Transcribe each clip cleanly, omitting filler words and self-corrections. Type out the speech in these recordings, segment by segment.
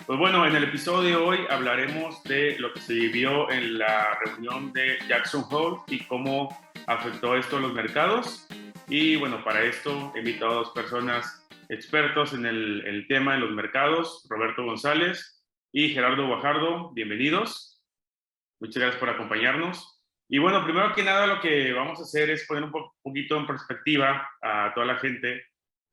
Pues bueno, en el episodio de hoy hablaremos de lo que se vivió en la reunión de Jackson Hole y cómo afectó esto a los mercados. Y bueno, para esto he invitado a dos personas expertos en el tema de los mercados, Roberto González y Gerardo Guajardo. Bienvenidos. Muchas gracias por acompañarnos. Y bueno, primero que nada lo que vamos a hacer es poner un poquito en perspectiva a toda la gente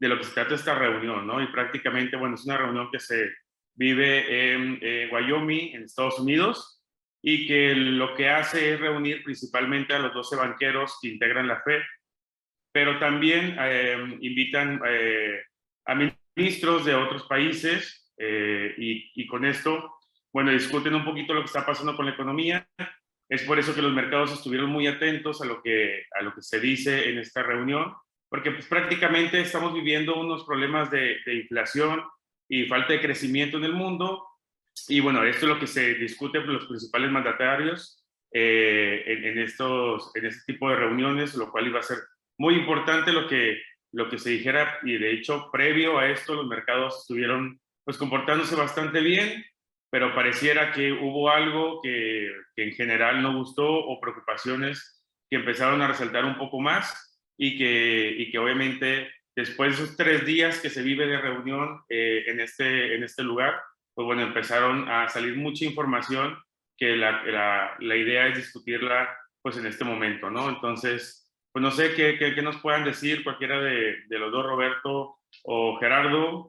de lo que se trata esta reunión, ¿no? Y prácticamente, bueno, es una reunión que se vive en Wyoming, en Estados Unidos, y que lo que hace es reunir principalmente a los 12 banqueros que integran la Fed, pero también invitan a ministros de otros países y con esto, bueno, discuten un poquito lo que está pasando con la economía. Es por eso que los mercados estuvieron muy atentos a lo que se dice en esta reunión, porque pues, prácticamente estamos viviendo unos problemas de inflación y falta de crecimiento en el mundo. Y bueno, esto es lo que se discute por los principales mandatarios en este tipo de reuniones, lo cual iba a ser muy importante lo que se dijera. Y de hecho, previo a esto, los mercados estuvieron pues comportándose bastante bien, pero pareciera que hubo algo que en general no gustó o preocupaciones que empezaron a resaltar un poco más y que obviamente después de esos 3 días que se vive de reunión en este lugar, pues bueno, empezaron a salir mucha información que la idea es discutirla pues en este momento, ¿no? Entonces, pues no sé qué nos puedan decir cualquiera de los dos, Roberto o Gerardo,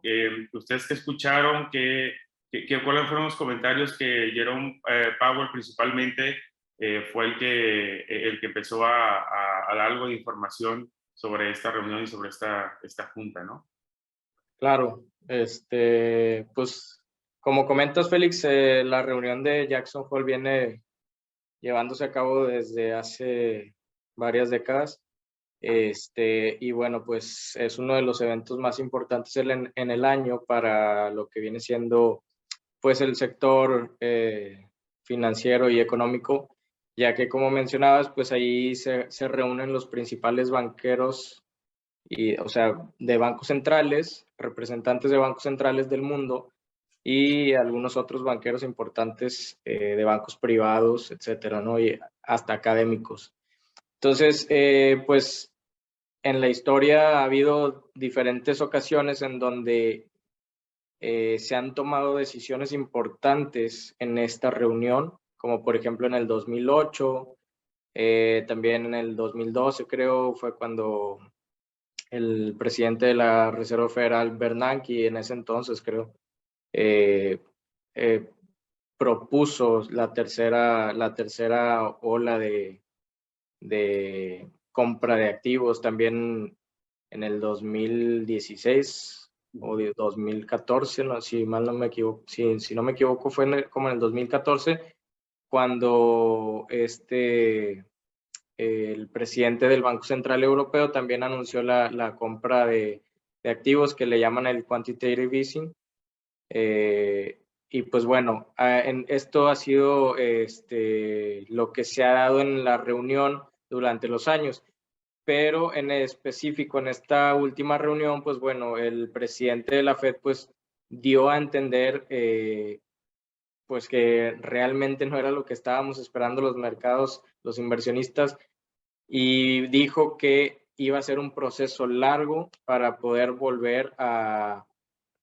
ustedes que escucharon, cuáles fueron los comentarios que Jerome Powell principalmente fue el que empezó a dar algo de información sobre esta reunión y sobre esta junta, ¿no? Claro, pues como comentas, Félix, la reunión de Jackson Hole viene llevándose a cabo desde hace varias décadas. Y bueno, pues es uno de los eventos más importantes en el año para lo que viene siendo pues el sector financiero y económico, ya que como mencionabas, pues ahí se reúnen los principales banqueros o sea, de bancos centrales, representantes de bancos centrales del mundo y algunos otros banqueros importantes de bancos privados, etcétera, ¿no? Y hasta académicos. Entonces, pues en la historia ha habido diferentes ocasiones en donde se han tomado decisiones importantes en esta reunión, como por ejemplo en el 2008, también en el 2012 creo fue cuando el presidente de la Reserva Federal, Bernanke, en ese entonces creo, eh, eh, propuso la tercera ola de compra de activos. También en el 2016 o 2014, no, si mal no me equivoco, si no me equivoco, fue como en el 2014, cuando el presidente del Banco Central Europeo también anunció la compra de activos que le llaman el quantitative easing. Y pues bueno, esto ha sido lo que se ha dado en la reunión durante los años, pero en específico en esta última reunión, pues bueno, el presidente de la Fed pues dio a entender pues que realmente no era lo que estábamos esperando los mercados, los inversionistas, y dijo que iba a ser un proceso largo para poder volver a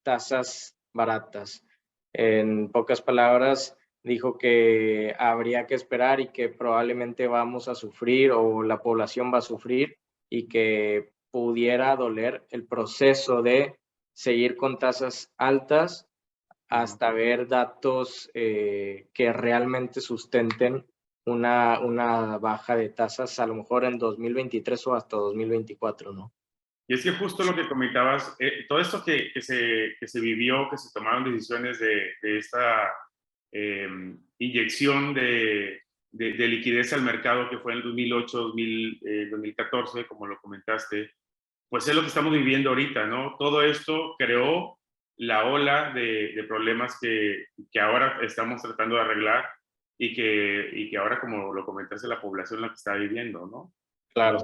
tasas baratas. En pocas palabras, dijo que habría que esperar y que probablemente vamos a sufrir o la población va a sufrir y que pudiera doler el proceso de seguir con tasas altas hasta ver datos que realmente sustenten una baja de tasas, a lo mejor en 2023 o hasta 2024, ¿no? Y es que justo lo que comentabas, todo esto que se vivió, que se tomaron decisiones de esta inyección de liquidez al mercado que fue en el 2008, 2014, como lo comentaste, pues es lo que estamos viviendo ahorita, ¿no? Todo esto creó la ola de problemas que ahora estamos tratando de arreglar y que ahora, como lo comentaste, la población la que está viviendo, ¿no? Claro.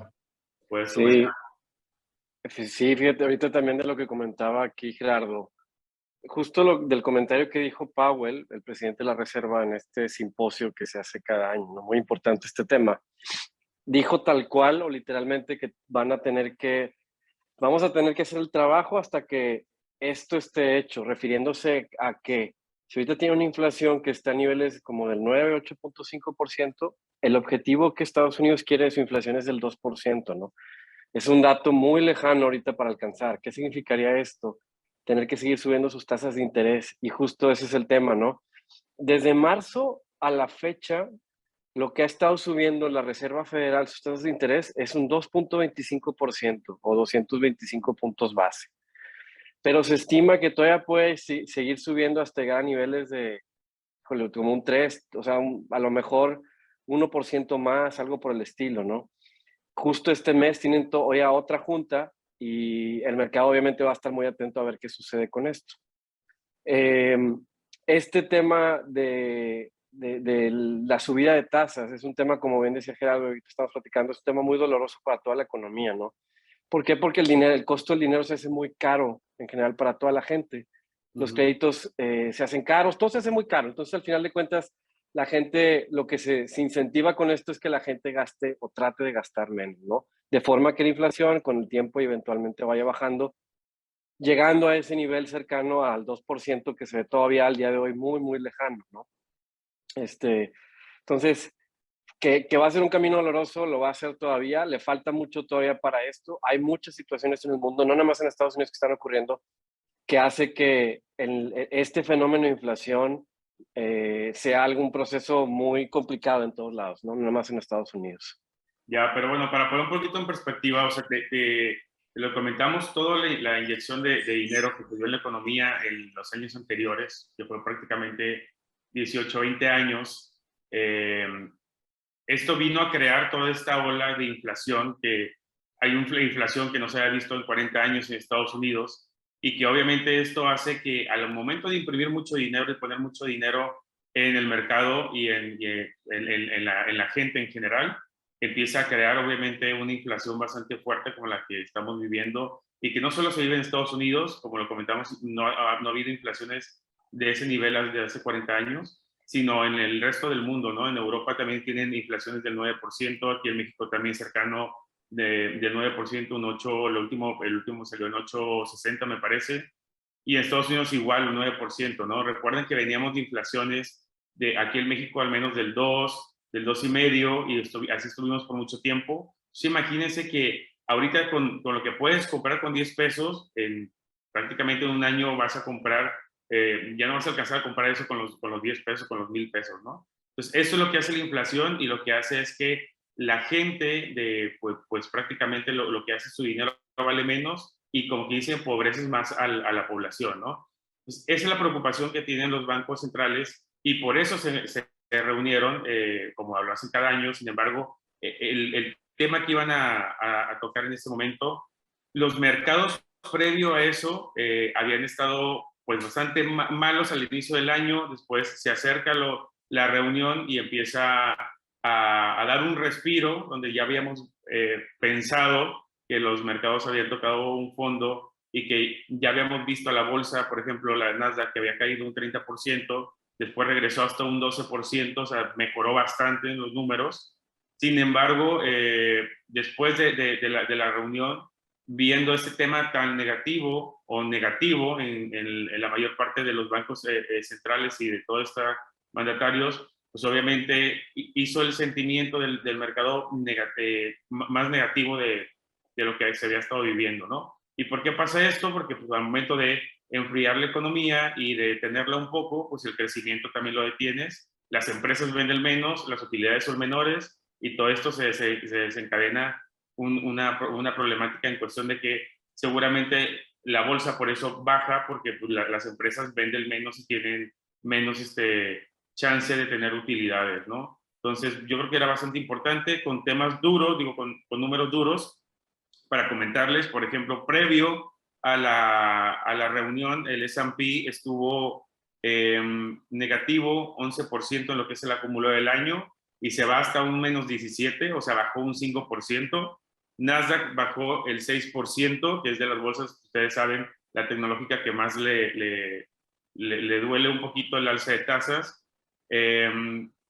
Puedes comentar. Sí, sí, fíjate, ahorita también de lo que comentaba aquí Gerardo, justo del comentario que dijo Powell, el presidente de la Reserva, en este simposio que se hace cada año, ¿no? Muy importante este tema, dijo tal cual o literalmente que vamos a tener que hacer el trabajo hasta que esto esté hecho, refiriéndose a que si ahorita tiene una inflación que está a niveles como del 9, 8.5%, el objetivo que Estados Unidos quiere de su inflación es del 2%, ¿no? Es un dato muy lejano ahorita para alcanzar. ¿Qué significaría esto? Tener que seguir subiendo sus tasas de interés. Y justo ese es el tema, ¿no? Desde marzo a la fecha, lo que ha estado subiendo la Reserva Federal, sus tasas de interés, es un 2.25% o 225 puntos base. Pero se estima que todavía puede seguir subiendo hasta llegar a niveles de, como un 3, o sea, a lo mejor 1% más, algo por el estilo, ¿no? Justo este mes tienen hoy a otra junta y el mercado obviamente va a estar muy atento a ver qué sucede con esto. Este tema de la subida de tasas es un tema, como bien decía Gerardo, ahorita estamos platicando, es un tema muy doloroso para toda la economía, ¿no? ¿Por qué? Porque el costo del dinero se hace muy caro en general para toda la gente. Los créditos se hacen caros, todo se hace muy caro. Entonces, al final de cuentas, la gente, lo que se incentiva con esto es que la gente gaste o trate de gastar menos, ¿no? De forma que la inflación con el tiempo y eventualmente vaya bajando, llegando a ese nivel cercano al 2% que se ve todavía al día de hoy muy, muy lejano, ¿no? Entonces, que va a ser un camino doloroso, lo va a hacer todavía, le falta mucho todavía para esto. Hay muchas situaciones en el mundo, no nada más en Estados Unidos, que están ocurriendo, que hace que este fenómeno de inflación sea algún proceso muy complicado en todos lados, no nada más en Estados Unidos. Ya, pero bueno, para poner un poquito en perspectiva, o sea, te lo comentamos, toda la inyección de dinero que dio en la economía en los años anteriores, que fue prácticamente 18, 20 años, esto vino a crear toda esta ola de inflación, que hay una inflación que no se había visto en 40 años en Estados Unidos, y que obviamente esto hace que al momento de imprimir mucho dinero y poner mucho dinero en el mercado y en la gente en general, empieza a crear obviamente una inflación bastante fuerte como la que estamos viviendo, y que no solo se vive en Estados Unidos, como lo comentamos, no ha habido inflaciones de ese nivel desde hace 40 años, sino en el resto del mundo, ¿no? En Europa también tienen inflaciones del 9%, aquí en México también cercano del 9%, un 8, el último salió en 8.60 me parece, y en Estados Unidos igual un 9%, ¿no? Recuerden que veníamos de inflaciones de aquí en México al menos del 2, del 2,5, y así estuvimos por mucho tiempo. Entonces, imagínense que ahorita con lo que puedes comprar con 10 pesos, prácticamente en un año vas a comprar, ya no vas a alcanzar a comprar eso con los 10 pesos, con los 1,000 pesos, ¿no? Entonces, eso es lo que hace la inflación, y lo que hace es que la gente, pues prácticamente lo que hace, su dinero vale menos, y como que dicen, empobreces más a la población, ¿no? Pues esa es la preocupación que tienen los bancos centrales, y por eso se reunieron, como lo hacen cada año. Sin embargo, el tema que iban a tocar en este momento, los mercados previo a eso habían estado pues bastante malos al inicio del año. Después se acerca la reunión y empieza a dar un respiro, donde ya habíamos pensado que los mercados habían tocado un fondo, y que ya habíamos visto a la bolsa, por ejemplo, la Nasdaq, que había caído un 30%, después regresó hasta un 12%, o sea, mejoró bastante en los números. Sin embargo, después de la reunión, viendo este tema tan negativo en la mayor parte de los bancos centrales y de todos estos mandatarios, pues obviamente hizo el sentimiento del mercado más negativo de lo que se había estado viviendo, ¿no? ¿Y por qué pasa esto? Porque pues, al momento de enfriar la economía y de detenerla un poco, pues el crecimiento también lo detienes, las empresas venden menos, las utilidades son menores, y todo esto se desencadena una problemática en cuestión de que seguramente la bolsa por eso baja, porque pues, las empresas venden menos y tienen menos chance de tener utilidades, ¿no? Entonces, yo creo que era bastante importante, con temas duros, digo, con números duros, para comentarles. Por ejemplo, previo a la reunión, el S&P estuvo negativo 11% en lo que es el acumulado del año, y se va hasta un menos 17, o sea, bajó un 5%. Nasdaq bajó el 6%, que es de las bolsas, ustedes saben, la tecnológica que más le le duele un poquito el alza de tasas.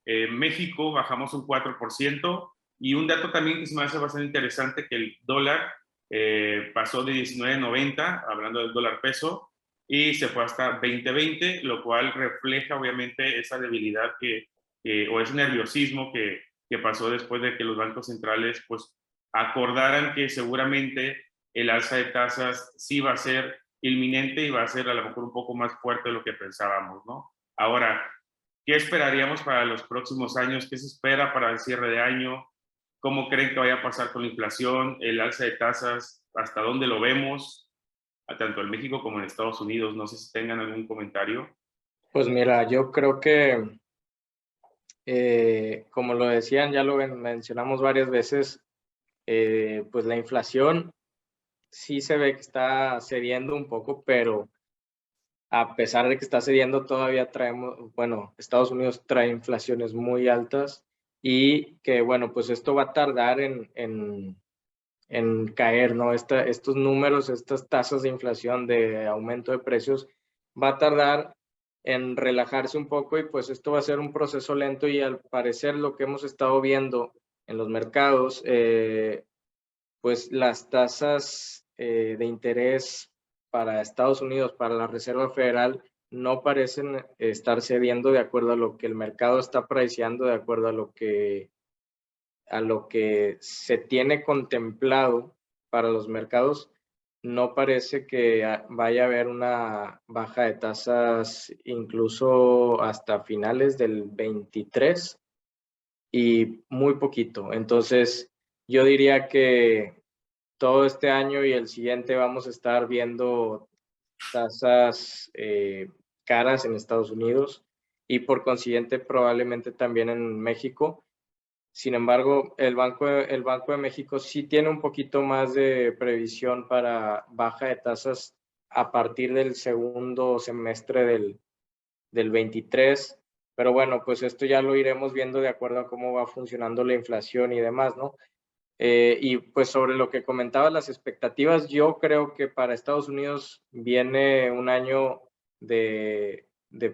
México bajamos un 4%, y un dato también que se me hace bastante interesante, que el dólar pasó de 19.90, hablando del dólar peso, y se fue hasta 20.20, lo cual refleja obviamente esa debilidad o ese nerviosismo que pasó después de que los bancos centrales pues acordaran que seguramente el alza de tasas sí va a ser inminente y va a ser a lo mejor un poco más fuerte de lo que pensábamos, ¿no? Ahora, ¿qué esperaríamos para los próximos años? ¿Qué se espera para el cierre de año? ¿Cómo creen que vaya a pasar con la inflación, el alza de tasas? ¿Hasta dónde lo vemos? Tanto en México como en Estados Unidos. No sé si tengan algún comentario. Pues mira, yo creo que, como lo decían, ya lo mencionamos varias veces, pues la inflación sí se ve que está cediendo un poco, pero a pesar de que está cediendo, todavía traemos, bueno, Estados Unidos trae inflaciones muy altas y que, bueno, pues esto va a tardar en caer, ¿no? Estos números, estas tasas de inflación, de aumento de precios, va a tardar en relajarse un poco, y pues esto va a ser un proceso lento, y al parecer lo que hemos estado viendo en los mercados, pues las tasas de interés para Estados Unidos, para la Reserva Federal, no parecen estar cediendo de acuerdo a lo que el mercado está preciando, de acuerdo a lo que se tiene contemplado para los mercados. No parece que vaya a haber una baja de tasas incluso hasta finales del 23, y muy poquito. Entonces, yo diría que todo este año y el siguiente vamos a estar viendo tasas caras en Estados Unidos, y por consiguiente probablemente también en México. Sin embargo, el Banco de México sí tiene un poquito más de previsión para baja de tasas a partir del segundo semestre del 23. Pero bueno, pues esto ya lo iremos viendo de acuerdo a cómo va funcionando la inflación y demás, ¿no? Y pues sobre lo que comentaba, las expectativas, yo creo que para Estados Unidos viene un año de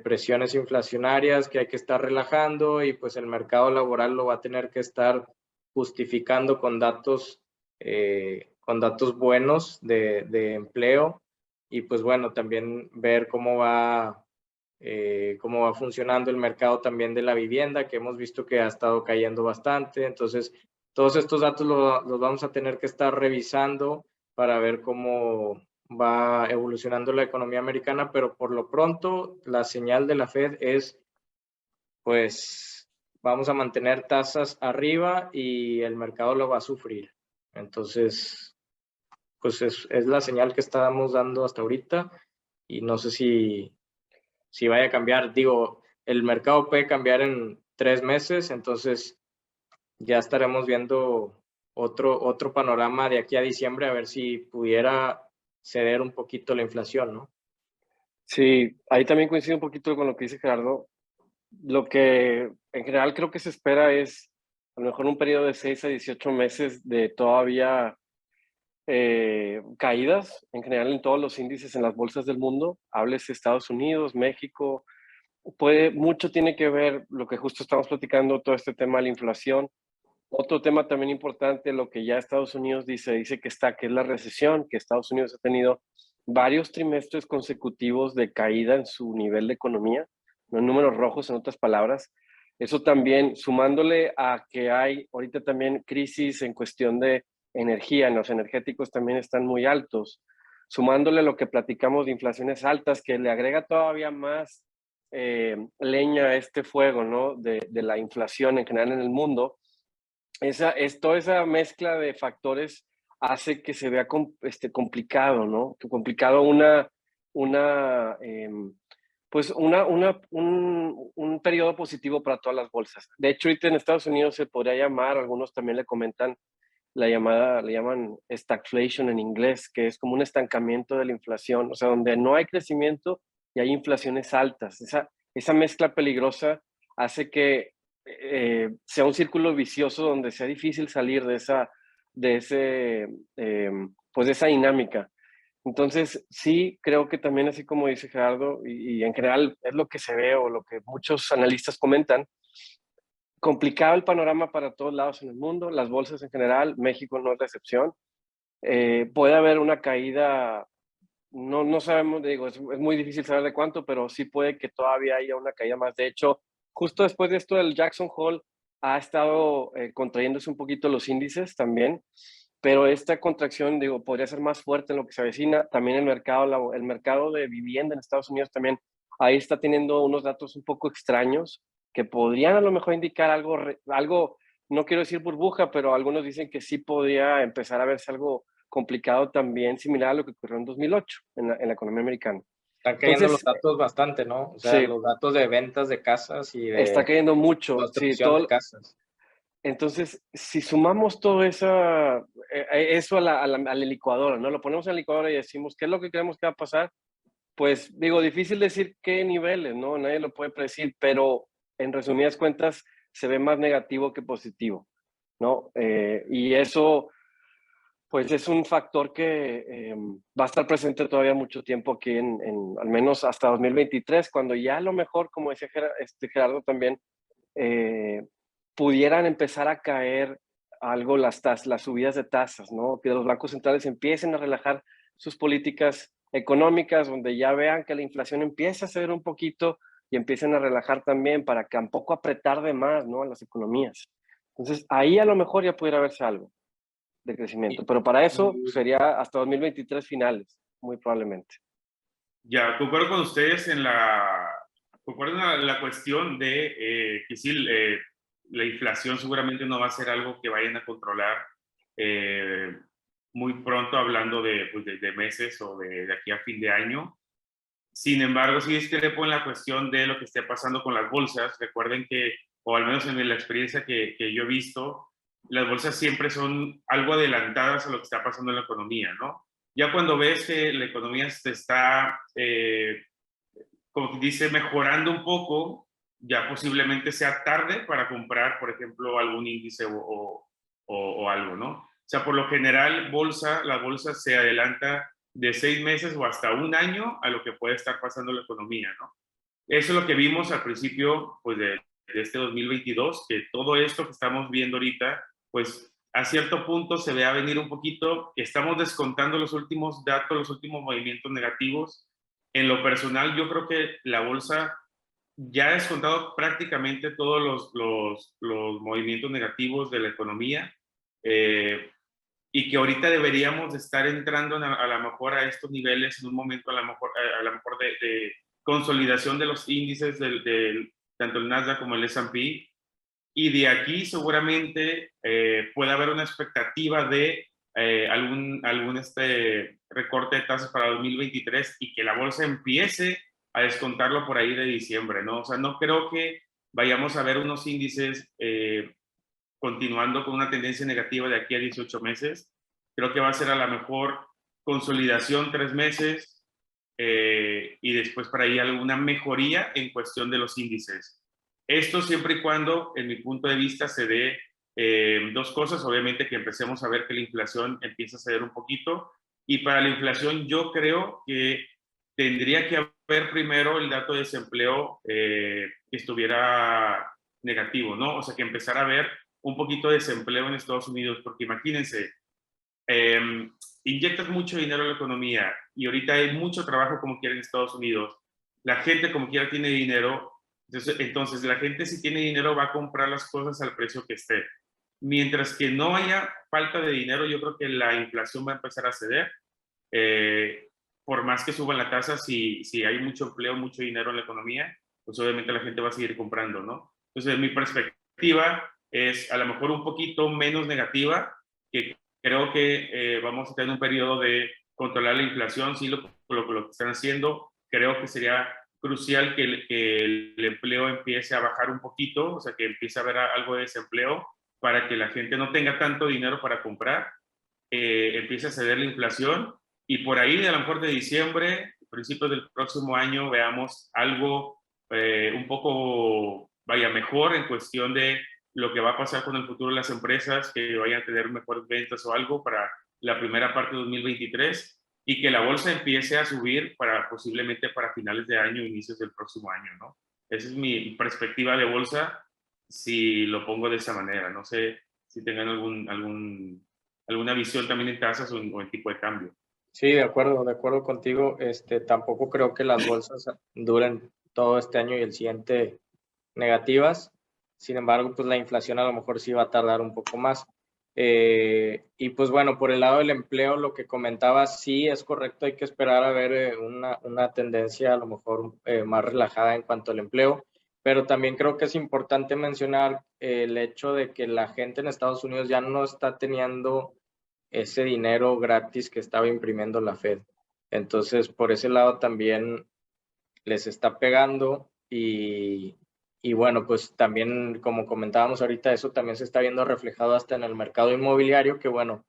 presiones inflacionarias que hay que estar relajando, y pues el mercado laboral lo va a tener que estar justificando con datos buenos de empleo, y pues bueno, también ver cómo va funcionando el mercado también de la vivienda, que hemos visto que ha estado cayendo bastante. Entonces, todos estos datos los vamos a tener que estar revisando para ver cómo va evolucionando la economía americana, pero por lo pronto la señal de la Fed es, pues, vamos a mantener tasas arriba y el mercado lo va a sufrir. Entonces, pues es la señal que estamos dando hasta ahorita, y no sé si vaya a cambiar. Digo, el mercado puede cambiar en 3 meses, entonces ya estaremos viendo otro panorama de aquí a diciembre, a ver si pudiera ceder un poquito la inflación, ¿no? Sí, ahí también coincido un poquito con lo que dice Gerardo. Lo que en general creo que se espera es a lo mejor un periodo de 6 a 18 meses de todavía caídas, en general en todos los índices en las bolsas del mundo, háblese Estados Unidos, México. Mucho tiene que ver lo que justo estamos platicando, todo este tema de la inflación. Otro tema también importante, lo que ya Estados Unidos dice que es la recesión, que Estados Unidos ha tenido varios trimestres consecutivos de caída en su nivel de economía, no en números rojos, en otras palabras. Eso también, sumándole a que hay ahorita también crisis en cuestión de energía, en los energéticos también están muy altos, sumándole lo que platicamos de inflaciones altas, que le agrega todavía más leña a este fuego, ¿no? De la inflación en general en el mundo. Toda esa mezcla de factores hace que se vea complicado, ¿no? Complicado pues un periodo positivo para todas las bolsas. De hecho, ahorita en Estados Unidos se podría llamar, algunos también le comentan, le llaman stagflation en inglés, que es como un estancamiento de la inflación, o sea, donde no hay crecimiento y hay inflaciones altas. Esa mezcla peligrosa hace que sea un círculo vicioso donde sea difícil salir de esa dinámica. Entonces, sí, creo que también, así como dice Gerardo, y en general es lo que se ve o lo que muchos analistas comentan, complicado el panorama para todos lados en el mundo, las bolsas en general, México no es la excepción. Puede haber una caída, no sabemos, digo, es muy difícil saber de cuánto, pero sí puede que todavía haya una caída más. De hecho, justo después de esto del Jackson Hole ha estado contrayéndose un poquito los índices también, pero esta contracción, digo, podría ser más fuerte en lo que se avecina. También el mercado de vivienda en Estados Unidos también ahí está teniendo unos datos un poco extraños que podrían a lo mejor indicar algo, no quiero decir burbuja, pero algunos dicen que sí podría empezar a verse algo complicado también, similar a lo que ocurrió en 2008 en la economía americana. Están cayendo los Entonces, datos bastante, ¿no? O sea, sí, los datos de ventas de casas y está de cayendo mucho, sí, construcción de casas. entonces, si sumamos todo eso a la licuadora, ¿no? Lo ponemos en la licuadora y decimos, ¿qué es lo que creemos que va a pasar? Pues digo, difícil decir qué niveles, ¿no? Nadie lo puede predecir, pero en resumidas cuentas se ve más negativo que positivo, ¿no? Y eso, pues es un factor que va a estar presente todavía mucho tiempo aquí al menos hasta 2023, cuando ya a lo mejor, como decía Gerardo también, eh, pudieran empezar a caer algo las subidas de tasas, ¿no? Que los bancos centrales empiecen a relajar sus políticas económicas, donde ya vean que la inflación empieza a ceder un poquito y empiecen a relajar también para que tampoco apretar de más, ¿no? A las economías. Entonces, ahí a lo mejor ya pudiera verse algo de crecimiento, Y, pero para eso y sería hasta 2023 finales, muy probablemente. Ya, concuerdo con ustedes concuerdo en la cuestión de que sí, la inflación seguramente no va a ser algo que vayan a controlar eh, muy pronto, hablando pues, de meses o de aquí a fin de año. Sin embargo, sí discrepo en la cuestión de lo que esté pasando con las bolsas. Recuerden que, o al menos en la experiencia que yo he visto, las bolsas siempre son algo adelantadas a lo que está pasando en la economía, ¿no? Ya cuando ves que la economía se está, como que dice, mejorando un poco, ya posiblemente sea tarde para comprar, por ejemplo, algún índice o algo, ¿no? O sea, por lo general, la bolsa se adelanta de 6 meses o hasta un año a lo que puede estar pasando en la economía, ¿no? Eso es lo que vimos al principio, pues, de este 2022, que todo esto que estamos viendo ahorita, pues, a cierto punto se ve a venir un poquito. Estamos descontando los últimos datos, los últimos movimientos negativos. En lo personal, yo creo que la bolsa ya ha descontado prácticamente todos los movimientos negativos de la economía. Eh, y que ahorita deberíamos de estar entrando a lo mejor a estos niveles en un momento a lo mejor de consolidación de los índices tanto el Nasdaq como el S&P, y de aquí seguramente puede haber una expectativa de algún recorte de tasas para 2023 y que la bolsa empiece a descontarlo por ahí de diciembre, ¿no? O sea, no creo que vayamos a ver unos índices continuando con una tendencia negativa de aquí a 18 meses. Creo que va a ser a lo mejor consolidación 3 meses y después para ahí alguna mejoría en cuestión de los índices. Esto siempre y cuando, en mi punto de vista, se dé dos cosas. Obviamente que empecemos a ver que la inflación empieza a ceder un poquito. Y para la inflación yo creo que tendría que haber primero el dato de desempleo que estuviera negativo, ¿no? O sea, que empezar a ver un poquito de desempleo en Estados Unidos, porque imagínense, eh, inyectas mucho dinero en la economía y ahorita hay mucho trabajo como quiera en Estados Unidos, la gente como quiera tiene dinero, entonces la gente si tiene dinero va a comprar las cosas al precio que esté. Mientras que no haya falta de dinero, yo creo que la inflación va a empezar a ceder. Eh, por más que suban la tasa, si hay mucho empleo, mucho dinero en la economía, pues obviamente la gente va a seguir comprando, ¿no? Entonces, mi perspectiva es a lo mejor un poquito menos negativa, que creo que vamos a tener un periodo de controlar la inflación, sí, lo que están haciendo. Creo que sería crucial que el empleo empiece a bajar un poquito, o sea, que empiece a haber algo de desempleo para que la gente no tenga tanto dinero para comprar, empiece a ceder la inflación y por ahí a lo mejor de diciembre, principios del próximo año, veamos algo un poco, vaya, mejor en cuestión de lo que va a pasar con el futuro de las empresas, que vayan a tener mejores ventas o algo para la primera parte de 2023. y que la bolsa empiece a subir posiblemente para finales de año, inicios del próximo año, ¿no? Esa es mi perspectiva de bolsa, si lo pongo de esa manera. No sé si tengan alguna visión también en tasas o en tipo de cambio. Sí, de acuerdo contigo. Tampoco creo que las bolsas duren todo este año y el siguiente negativas. Sin embargo, pues la inflación a lo mejor sí va a tardar un poco más. Y pues bueno, por el lado del empleo, lo que comentabas, sí es correcto, hay que esperar a ver una tendencia a lo mejor más relajada en cuanto al empleo, pero también creo que es importante mencionar el hecho de que la gente en Estados Unidos ya no está teniendo ese dinero gratis que estaba imprimiendo la Fed. Entonces, por ese lado también les está pegando y bueno, pues también, como comentábamos ahorita, eso también se está viendo reflejado hasta en el mercado inmobiliario, que bueno,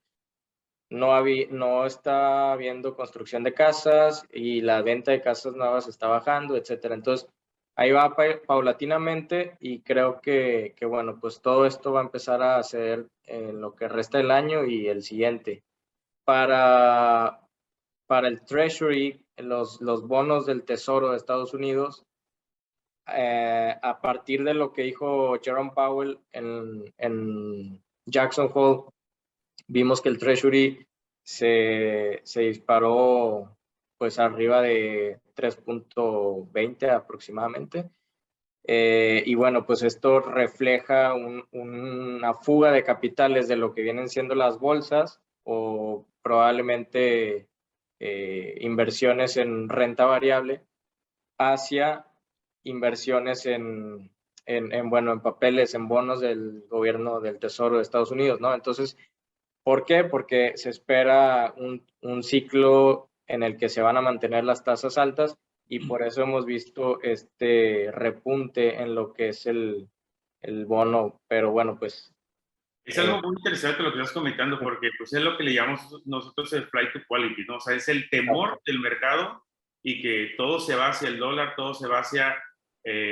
no está habiendo construcción de casas y la venta de casas nuevas está bajando, etcétera. Entonces, ahí va paulatinamente y creo que bueno, pues todo esto va a empezar a hacer en lo que resta del año y el siguiente. Para, para el Treasury, los bonos del Tesoro de Estados Unidos, a partir de lo que dijo Jerome Powell en Jackson Hole, vimos que el Treasury se disparó pues arriba de 3.20 aproximadamente. Y bueno, pues esto refleja una fuga de capitales de lo que vienen siendo las bolsas o probablemente inversiones en renta variable hacia inversiones bueno, en papeles, en bonos del gobierno del Tesoro de Estados Unidos, ¿no? Entonces, ¿por qué? Porque se espera un ciclo en el que se van a mantener las tasas altas y por eso hemos visto este repunte en lo que es el bono, pero bueno, pues... Es algo muy interesante lo que estás comentando, porque pues es lo que le llamamos nosotros el flight to quality, ¿no? O sea, es el temor del mercado y que todo se va hacia el dólar, todo se va hacia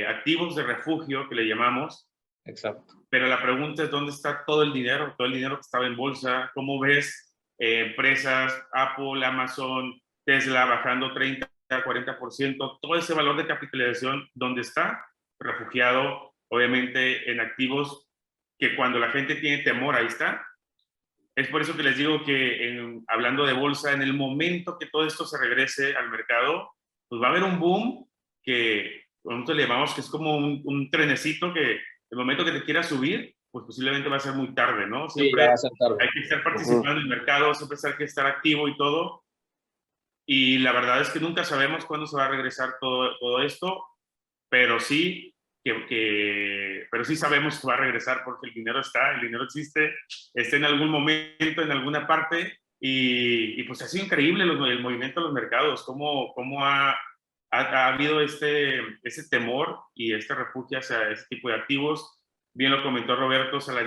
activos de refugio, que le llamamos. Exacto. Pero la pregunta es, ¿dónde está todo el dinero? Todo el dinero que estaba en bolsa. ¿Cómo ves empresas, Apple, Amazon, Tesla bajando 30, 40%? Todo ese valor de capitalización, ¿dónde está? Refugiado, obviamente, en activos que cuando la gente tiene temor, ahí está. Es por eso que les digo que hablando de bolsa, en el momento que todo esto se regrese al mercado, pues va a haber un boom que nosotros le llamamos que es como un trenecito que el momento que te quieras subir, pues posiblemente va a ser muy tarde, ¿no? Siempre sí, ya va a ser tarde. hay que estar participando en el mercado, siempre hay que estar activo y todo. Y la verdad es que nunca sabemos cuándo se va a regresar todo esto, pero sí pero sí sabemos que va a regresar porque el dinero está, el dinero existe, está en algún momento, en alguna parte, y pues ha sido increíble el movimiento de los mercados, cómo ha habido ese temor y este refugio hacia este tipo de activos. Bien lo comentó Roberto, o sea,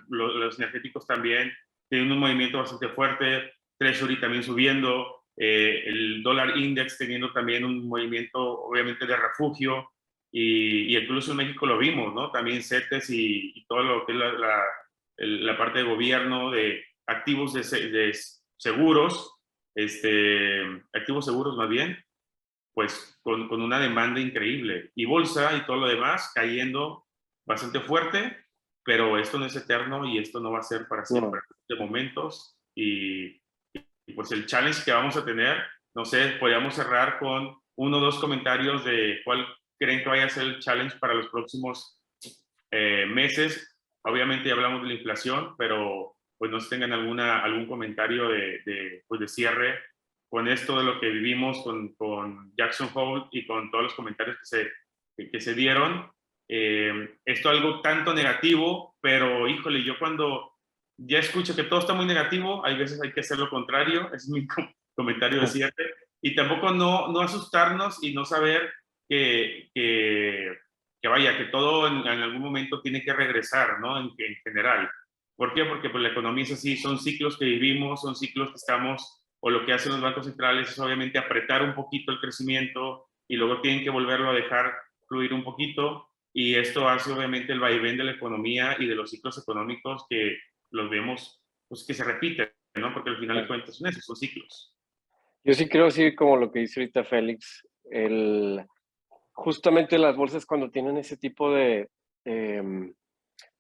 los energéticos también tienen un movimiento bastante fuerte, Treasury también subiendo, el dólar index teniendo también un movimiento obviamente de refugio, y incluso en México lo vimos, ¿no? También CETES y todo lo que es la parte de gobierno, de activos de seguros, activos seguros más bien, pues con una demanda increíble. Y bolsa y todo lo demás cayendo bastante fuerte, pero esto no es eterno y esto no va a ser para siempre, de momentos. Y pues el challenge que vamos a tener, no sé, podríamos cerrar con uno o dos comentarios de cuál creen que vaya a ser el challenge para los próximos meses. Obviamente ya hablamos de la inflación, pero pues no sé si tengan algún comentario pues de cierre con esto de lo que vivimos con Jackson Hole y con todos los comentarios que se dieron. Esto algo tanto negativo, pero híjole, yo cuando ya escucho que todo está muy negativo, hay veces hay que hacer lo contrario, ese es mi comentario de cierre, y tampoco no asustarnos y no saber que vaya, que todo en algún momento tiene que regresar, ¿no? En general. ¿Por qué? Porque pues, la economía es así, son ciclos que vivimos, son ciclos que estamos, o lo que hacen los bancos centrales es obviamente apretar un poquito el crecimiento y luego tienen que volverlo a dejar fluir un poquito, y esto hace obviamente el vaivén de la economía y de los ciclos económicos que los vemos, pues que se repiten, ¿no? Porque al final de cuentas son esos, son ciclos. Yo sí creo, sí, como lo que dice ahorita Félix, justamente las bolsas cuando tienen ese tipo em,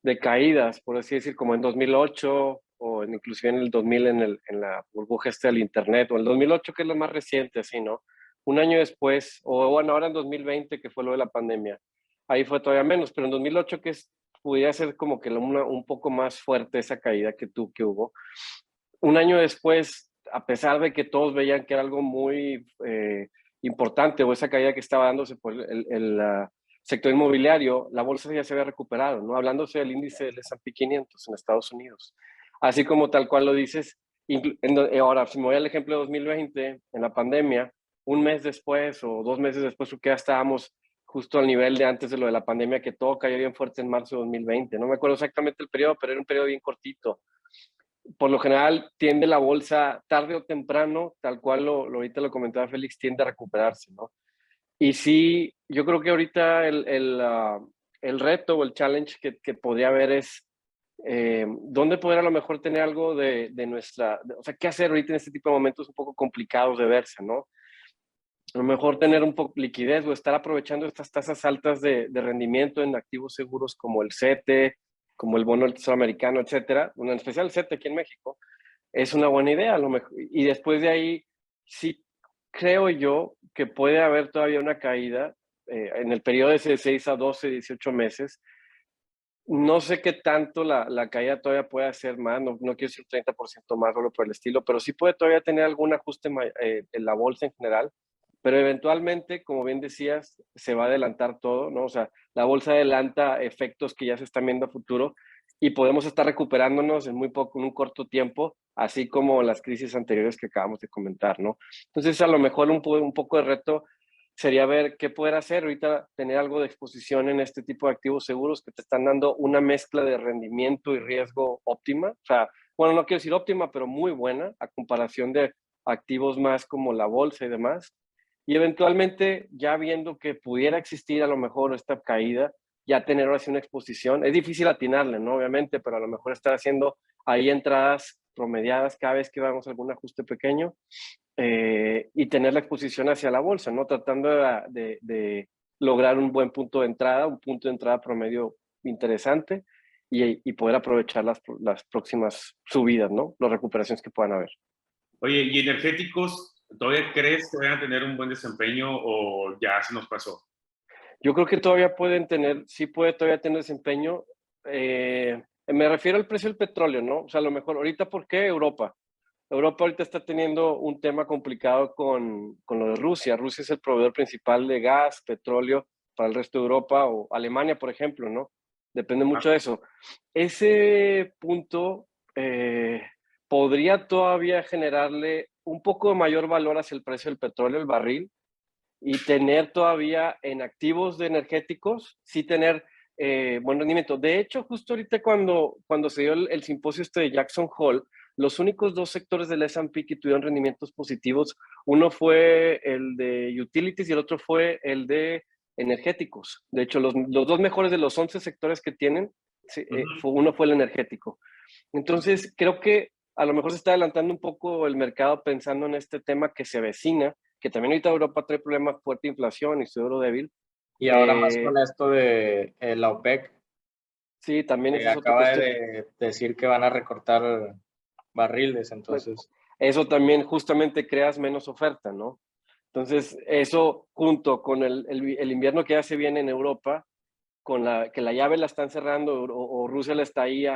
de caídas, por así decir, como en 2008 o inclusive en el 2000 en la burbuja del internet, o el 2008 que es lo más reciente, así, ¿no? Un año después, o bueno, ahora en 2020 que fue lo de la pandemia, ahí fue todavía menos, pero en 2008 pudiera ser como que un poco más fuerte esa caída que hubo. Un año después, a pesar de que todos veían que era algo muy importante o esa caída que estaba dándose por el sector inmobiliario, la bolsa ya se había recuperado, ¿no? Hablándose del índice del S&P 500 en Estados Unidos. Así como tal cual lo dices, ahora, si me voy al ejemplo de 2020, en la pandemia, un mes después o 2 meses después, que ya estábamos justo al nivel de antes de lo de la pandemia, que todo cayó bien fuerte en marzo de 2020. No me acuerdo exactamente el periodo, pero era un periodo bien cortito. Por lo general tiende la bolsa tarde o temprano, tal cual ahorita lo comentaba Félix, tiende a recuperarse, ¿no? Y sí, yo creo que ahorita el reto o el challenge que podría haber es dónde poder a lo mejor tener algo de o sea, qué hacer ahorita en este tipo de momentos un poco complicados de verse, ¿no? A lo mejor tener un poco liquidez o estar aprovechando estas tasas altas de rendimiento en activos seguros como el CETE, como el bono del Tesoro americano, etcétera, bueno, en especial el CETE aquí en México, es una buena idea a lo mejor. Y después de ahí, sí creo yo que puede haber todavía una caída en el periodo de 6 a 12, 18 meses. No sé qué tanto la caída todavía puede hacer más, no quiero decir 30% más o algo por el estilo, pero sí puede todavía tener algún ajuste en la bolsa en general, pero eventualmente, como bien decías, se va a adelantar todo, ¿no? O sea, la bolsa adelanta efectos que ya se están viendo a futuro y podemos estar recuperándonos en muy poco, en un corto tiempo, así como las crisis anteriores que acabamos de comentar, ¿no? Entonces, a lo mejor un poco de reto sería ver qué poder hacer ahorita, tener algo de exposición en este tipo de activos seguros que te están dando una mezcla de rendimiento y riesgo óptima. O sea, bueno, no quiero decir óptima, pero muy buena a comparación de activos más como la bolsa y demás. Y eventualmente, ya viendo que pudiera existir a lo mejor esta caída, ya tener ahora sí una exposición. Es difícil atinarle, ¿no? Obviamente, pero a lo mejor estar haciendo ahí entradas promediadas cada vez que vamos a algún ajuste pequeño y tener la exposición hacia la bolsa, ¿no? Tratando de lograr un buen punto de entrada, un punto de entrada promedio interesante y poder aprovechar las próximas subidas, ¿no? Las recuperaciones que puedan haber. Oye, ¿y energéticos, todavía crees que van a tener un buen desempeño o ya se nos pasó? Yo creo que todavía sí puede todavía tener desempeño. Me refiero al precio del petróleo, ¿no? O sea, a lo mejor ahorita, ¿por qué Europa? Europa ahorita está teniendo un tema complicado con lo de Rusia. Rusia es el proveedor principal de gas, petróleo para el resto de Europa o Alemania, por ejemplo, ¿no? Depende mucho de eso. Ese punto podría todavía generarle un poco de mayor valor hacia el precio del petróleo, el barril, y tener todavía en activos de energéticos, sí tener buen rendimiento. De hecho, justo ahorita cuando se dio el simposio de Jackson Hole, los únicos dos sectores del S&P que tuvieron rendimientos positivos, uno fue el de utilities y el otro fue el de energéticos. De hecho, los dos mejores de los 11 sectores que tienen, sí, uno fue el energético. Entonces, creo que a lo mejor se está adelantando un poco el mercado pensando en este tema que se avecina, que también ahorita Europa trae problemas, fuerte inflación y su euro débil. Y ahora más con esto de la OPEC, Sí, también esa es otra acaba cuestión. de decir que van a recortar barriles, entonces. Eso también justamente creas menos oferta, ¿no? Entonces, eso junto con el invierno que ya se viene en Europa, que la llave la están cerrando o Rusia la está ahí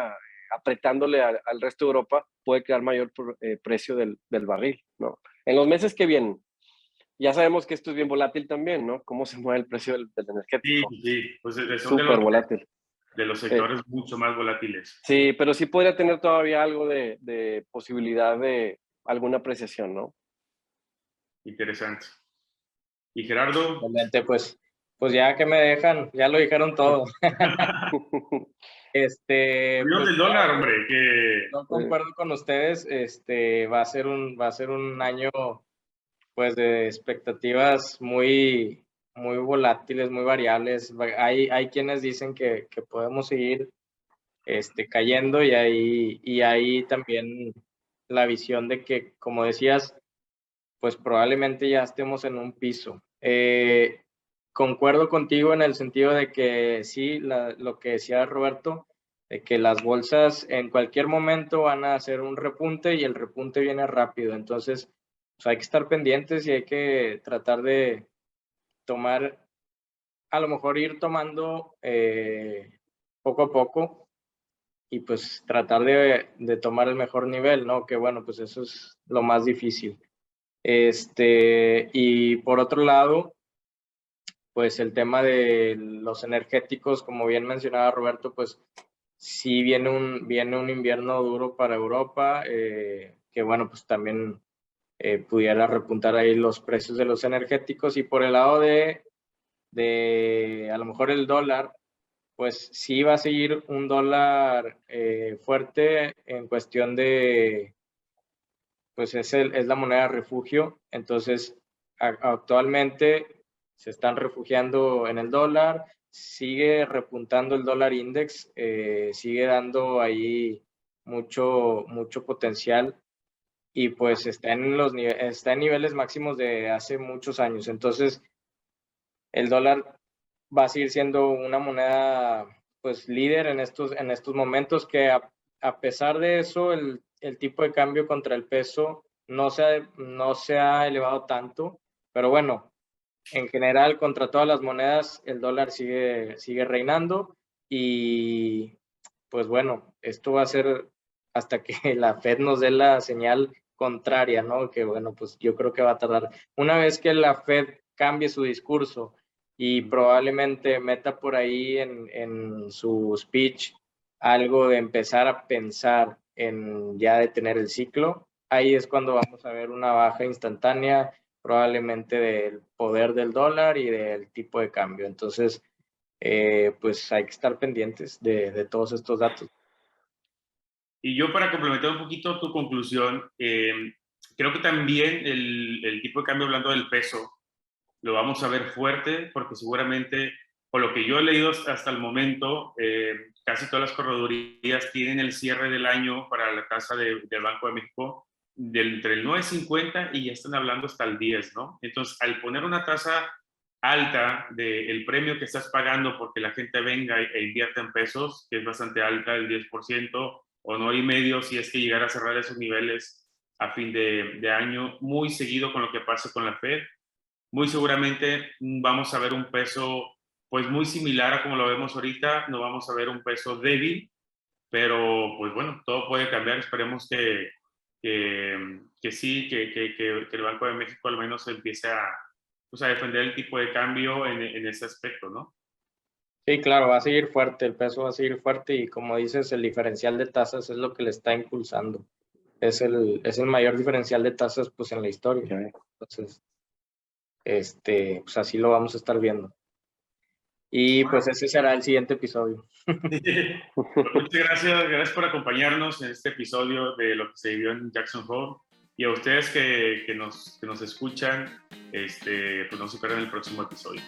apretándole al resto de Europa, puede crear mayor precio del barril, ¿no? En los meses que vienen. Ya sabemos que esto es bien volátil también, ¿no? Cómo se mueve el precio del Sí, energético. sí, pues son Súper volátil. de los sectores mucho más volátiles. Sí, pero sí podría tener todavía algo de posibilidad de alguna apreciación, ¿no? Interesante. Y Gerardo. Excelente, pues ya que me dejan, ya lo dijeron todo. Pues Del dólar, hombre, que no concuerdo con ustedes, va a ser un año pues de expectativas muy volátiles, muy variables. Hay quienes dicen que podemos seguir cayendo y ahí también la visión de que, como decías, pues probablemente ya estemos en un piso. Concuerdo contigo en el sentido de que sí, lo que decía Roberto, de que las bolsas en cualquier momento van a hacer un repunte y el repunte viene rápido. Entonces, pues hay que estar pendientes y hay que tratar de tomar, a lo mejor ir tomando poco a poco y pues tratar de tomar el mejor nivel, ¿no? Que bueno, pues eso es lo más difícil. Y por otro lado, pues el tema de los energéticos, como bien mencionaba Roberto, pues sí viene un invierno duro para Europa, que bueno, pues también pudiera repuntar ahí los precios de los energéticos. Y por el lado de a lo mejor el dólar, pues sí va a seguir un dólar fuerte en cuestión de, pues es la moneda refugio. Entonces, actualmente se están refugiando en el dólar, sigue repuntando el dólar index, sigue dando ahí mucho potencial y pues está en niveles máximos de hace muchos años. Entonces, el dólar va a seguir siendo una moneda pues líder en estos momentos, que a pesar de eso el tipo de cambio contra el peso no se ha elevado tanto, pero bueno, en general contra todas las monedas el dólar sigue reinando y pues bueno, esto va a ser hasta que la Fed nos dé la señal contraria, ¿no? Que bueno, pues yo creo que va a tardar. Una vez que la Fed cambie su discurso y probablemente meta por ahí en su speech algo de empezar a pensar en ya detener el ciclo, ahí es cuando vamos a ver una baja instantánea, probablemente del poder del dólar y del tipo de cambio. Entonces, pues hay que estar pendientes de todos estos datos. Y yo, para complementar un poquito tu conclusión, creo que también el tipo de cambio, hablando del peso, lo vamos a ver fuerte, porque seguramente, por lo que yo he leído hasta el momento, casi todas las corredurías tienen el cierre del año para la tasa del Banco de México entre el 9.50 y ya están hablando hasta el 10, ¿no? Entonces, al poner una tasa alta del premio que estás pagando porque la gente venga e invierta en pesos, que es bastante alta, el 10% o 9,5%, si es que llegara a cerrar esos niveles a fin de año, muy seguido con lo que pasa con la Fed, muy seguramente vamos a ver un peso pues muy similar a como lo vemos ahorita. No vamos a ver un peso débil, pero pues bueno, todo puede cambiar. Esperemos que sí, que el Banco de México al menos empiece pues a defender el tipo de cambio en ese aspecto, ¿no? Sí, claro, va a seguir fuerte, el peso va a seguir fuerte y como dices, el diferencial de tasas es lo que le está impulsando. Es el mayor diferencial de tasas pues en la historia. Entonces, pues así lo vamos a estar viendo. Y pues ese será el siguiente episodio. Muchas gracias por acompañarnos en este episodio de lo que se vivió en Jackson Hole. Y a ustedes que nos escuchan, pues no se pierdan el próximo episodio.